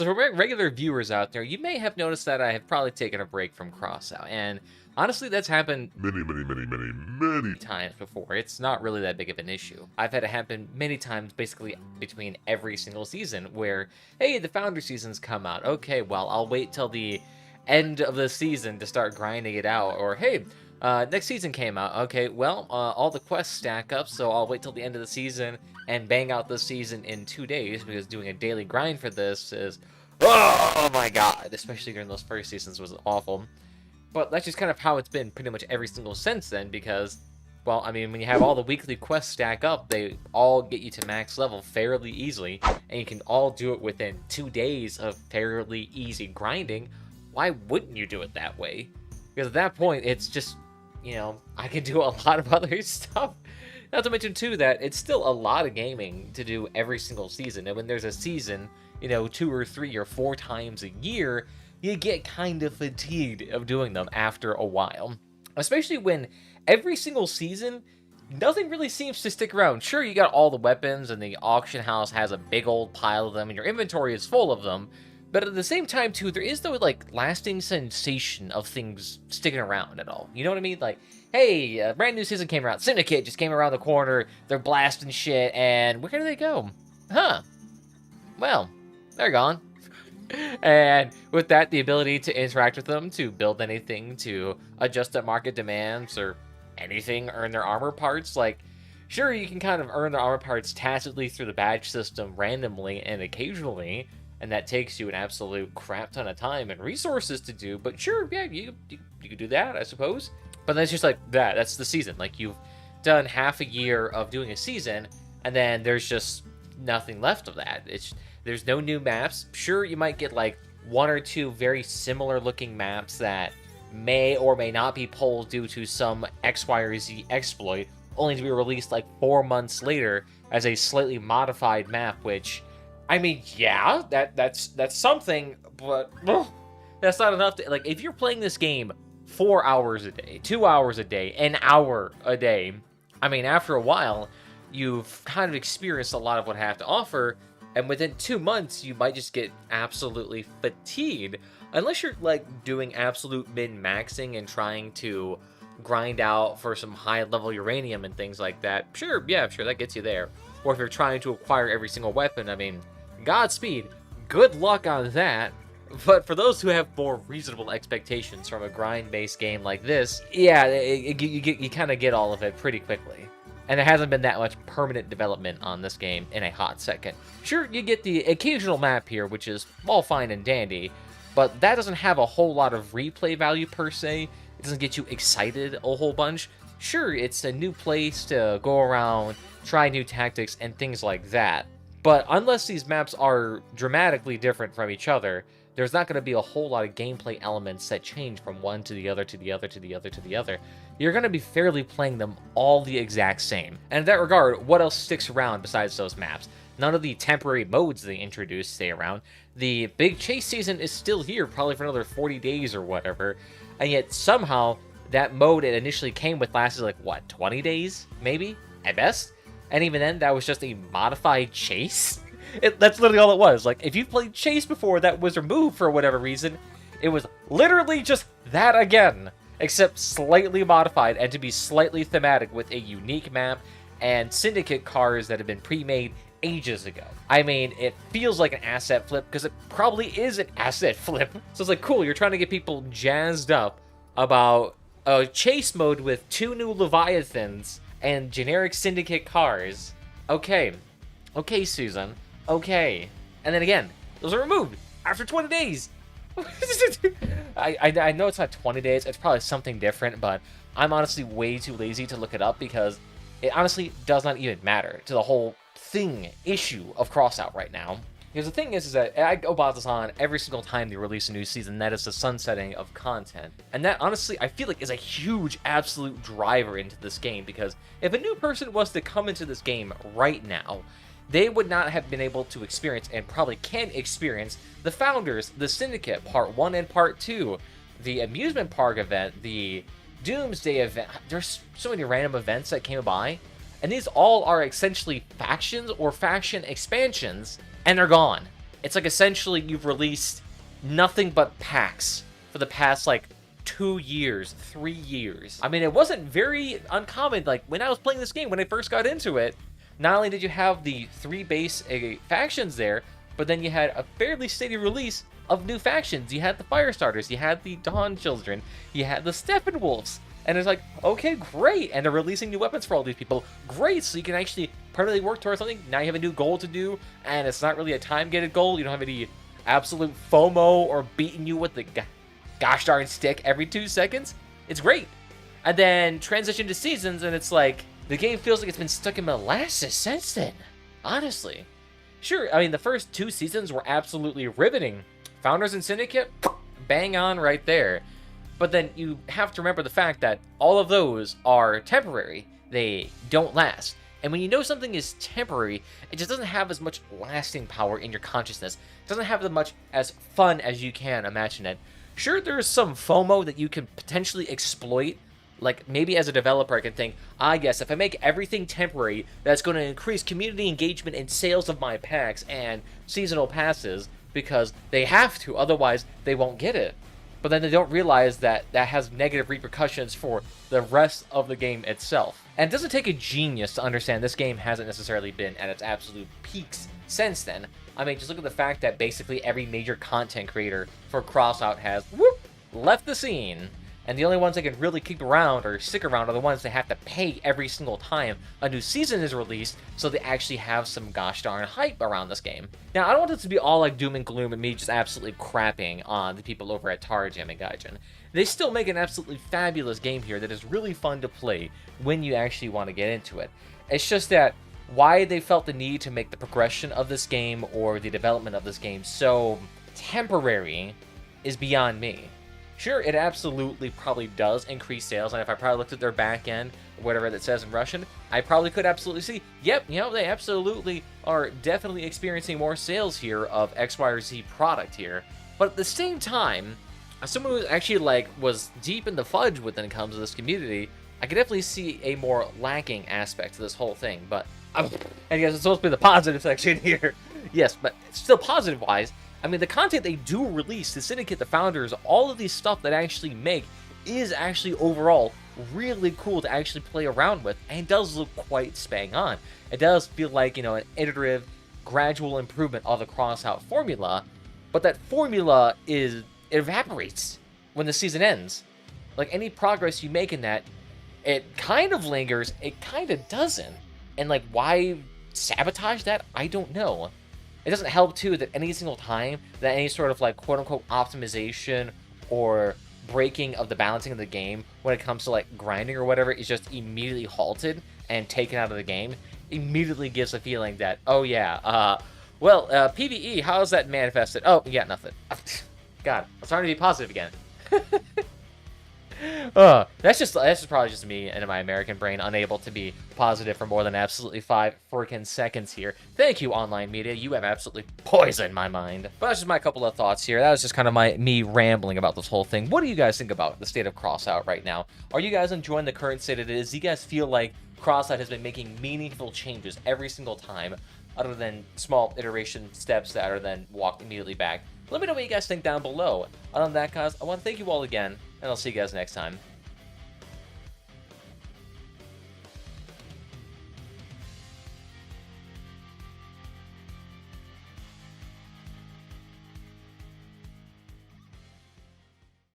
So for regular viewers out there, you may have noticed that I have probably taken a break from Crossout, and honestly, that's happened many times before. It's not really that big of an issue. I've had it happen many times, basically between every single season, where, hey, the Founder season's come out. Okay, well, I'll wait till the end of the season to start grinding it out. Or, hey, next season came out. Okay, well, all the quests stack up, so I'll wait till the end of the season and bang out the season in 2 days, because doing a daily grind for this is, oh my god, especially during those first seasons was awful. But that's just kind of how it's been pretty much every single since then, because, well, I mean, when you have all the weekly quests stack up, they all get you to max level fairly easily, and you can all do it within 2 days of fairly easy grinding. Why wouldn't you do it that way? Because at that point, it's just, you know, I can do a lot of other stuff. Not to mention, too, that it's still a lot of gaming to do every single season. And when there's a season, you know, 2 or 3 or 4 times a year, you get kind of fatigued of doing them after a while. Especially when every single season, nothing really seems to stick around. Sure, you got all the weapons, and the auction house has a big old pile of them, and your inventory is full of them. But at the same time, too, there is no, like, lasting sensation of things sticking around at all. You know what I mean? Like, hey, a brand new season came around. Syndicate just came around the corner. They're blasting shit, and where do they go? Huh. Well, they're gone. And with that, the ability to interact with them, to build anything, to adjust to market demands, or anything, earn their armor parts. Like, sure, you can kind of earn their armor parts tacitly through the badge system randomly and occasionally, and that takes you an absolute crap ton of time and resources to do, but sure, yeah, you could do that, I suppose. But that's just like that. That's the season. Like, you've done half a year of doing a season, and then there's just nothing left of that. There's no new maps. Sure, you might get like 1 or 2 very similar looking maps that may or may not be pulled due to some X, Y, or Z exploit, only to be released like 4 months later as a slightly modified map, which, I mean, yeah, that's something, but that's not enough to, like, if you're playing this game 4 hours a day, 2 hours a day, an hour a day, I mean, after a while, you've kind of experienced a lot of what I have to offer, and within 2 months, you might just get absolutely fatigued. Unless you're, like, doing absolute min-maxing and trying to grind out for some high-level uranium and things like that. Sure, yeah, sure, that gets you there. Or if you're trying to acquire every single weapon, I mean, Godspeed. Good luck on that. But for those who have more reasonable expectations from a grind-based game like this, yeah, you kind of get all of it pretty quickly. And there hasn't been that much permanent development on this game in a hot second. Sure, you get the occasional map here, which is all fine and dandy, but that doesn't have a whole lot of replay value per se. It doesn't get you excited a whole bunch. Sure, it's a new place to go around, try new tactics, and things like that. But unless these maps are dramatically different from each other, there's not going to be a whole lot of gameplay elements that change from one to the other, to the other, to the other, to the other. You're going to be fairly playing them all the exact same. And in that regard, what else sticks around besides those maps? None of the temporary modes they introduced stay around. The big chase season is still here, probably for another 40 days or whatever. And yet somehow, that mode it initially came with lasted like, what, 20 days? Maybe? At best? And even then, that was just a modified chase? That's literally all it was. Like, if you've played Chase before that was removed for whatever reason, it was literally just that again, except slightly modified and to be slightly thematic with a unique map and syndicate cars that have been pre-made ages ago. I mean, it feels like an asset flip because it probably is an asset flip. So it's like, cool, you're trying to get people jazzed up about a chase mode with 2 new Leviathans and generic syndicate cars. Okay, Susan. Okay. And then again, those are removed after 20 days. I know it's not 20 days. It's probably something different, but I'm honestly way too lazy to look it up because it honestly does not even matter to the whole issue of Crossout right now. Because the thing is that I go about this on every single time they release a new season, that is the sunsetting of content. And that, honestly, I feel like is a huge, absolute driver into this game, because if a new person was to come into this game right now, they would not have been able to experience, and probably can experience, the Founders, the Syndicate, Part 1 and Part 2, the Amusement Park event, the Doomsday event. There's so many random events that came by, and these all are essentially factions or faction expansions, and they're gone. It's like essentially you've released nothing but packs for the past like 2 years, 3 years. I mean, it wasn't very uncommon. Like when I was playing this game, when I first got into it, not only did you have the 3 base factions there, but then you had a fairly steady release of new factions. You had the Firestarters, you had the Dawn Children, you had the Steppenwolves. And it's like, okay, great. And they're releasing new weapons for all these people. Great, so you can actually permanently work towards something. Now you have a new goal to do, and it's not really a time-gated goal. You don't have any absolute FOMO or beating you with the gosh darn stick every 2 seconds. It's great. And then transition to seasons, and it's like, the game feels like it's been stuck in molasses since then. Honestly. Sure, I mean, the first 2 seasons were absolutely riveting. Founders and Syndicate, bang on right there. But then you have to remember the fact that all of those are temporary. They don't last. And when you know something is temporary, it just doesn't have as much lasting power in your consciousness. It doesn't have as much as fun as you can imagine it. Sure, there's some FOMO that you can potentially exploit. Like, maybe as a developer, I can think, yes, if I make everything temporary, that's going to increase community engagement and sales of my packs and seasonal passes, because they have to, otherwise they won't get it. But then they don't realize that that has negative repercussions for the rest of the game itself. And it doesn't take a genius to understand this game hasn't necessarily been at its absolute peaks since then. I mean, just look at the fact that basically every major content creator for Crossout has, left the scene. And the only ones that can really keep around or stick around are the ones that have to pay every single time a new season is released, so they actually have some gosh darn hype around this game. Now, I don't want this to be all like doom and gloom and me just absolutely crapping on the people over at Tarjam and Gaijin. They still make an absolutely fabulous game here that is really fun to play when you actually want to get into it. It's just that why they felt the need to make the progression of this game or the development of this game so temporary is beyond me. Sure, it absolutely probably does increase sales, and if I probably looked at their back end, whatever that says in Russian, I probably could absolutely see, yep, they absolutely are definitely experiencing more sales here of X, Y, or Z product here. But at the same time, as someone who actually was deep in the fudge when it comes to this community, I could definitely see a more lacking aspect to this whole thing. But, and yes, it's supposed to be the positive section here. Yes, but still positive-wise, I mean, the content they do release, the Syndicate, the Founders, all of these stuff that actually make is actually overall really cool to actually play around with, and it does look quite spang on. It does feel like, an iterative, gradual improvement of the Crossout formula, but that formula it evaporates when the season ends. Like, any progress you make in that, it kind of lingers, it kind of doesn't. And, why sabotage that? I don't know. It doesn't help, too, that any single time that any sort of, quote-unquote optimization or breaking of the balancing of the game when it comes to, grinding or whatever is just immediately halted and taken out of the game, immediately gives a feeling that, PvE, how is that manifested? Oh, yeah, nothing. God, I'm starting to be positive again. That's just probably just me and my American brain unable to be positive for more than absolutely 5 freaking seconds here. Thank you, online media. You have absolutely poisoned my mind. But that's just my couple of thoughts here. That was just kind of me rambling about this whole thing. What do you guys think about the state of Crossout right now? Are you guys enjoying the current state it is? Do you guys feel like Crossout has been making meaningful changes every single time, other than small iteration steps that are then walked immediately back? Let me know what you guys think down below. Other than that, guys, I want to thank you all again, and I'll see you guys next time.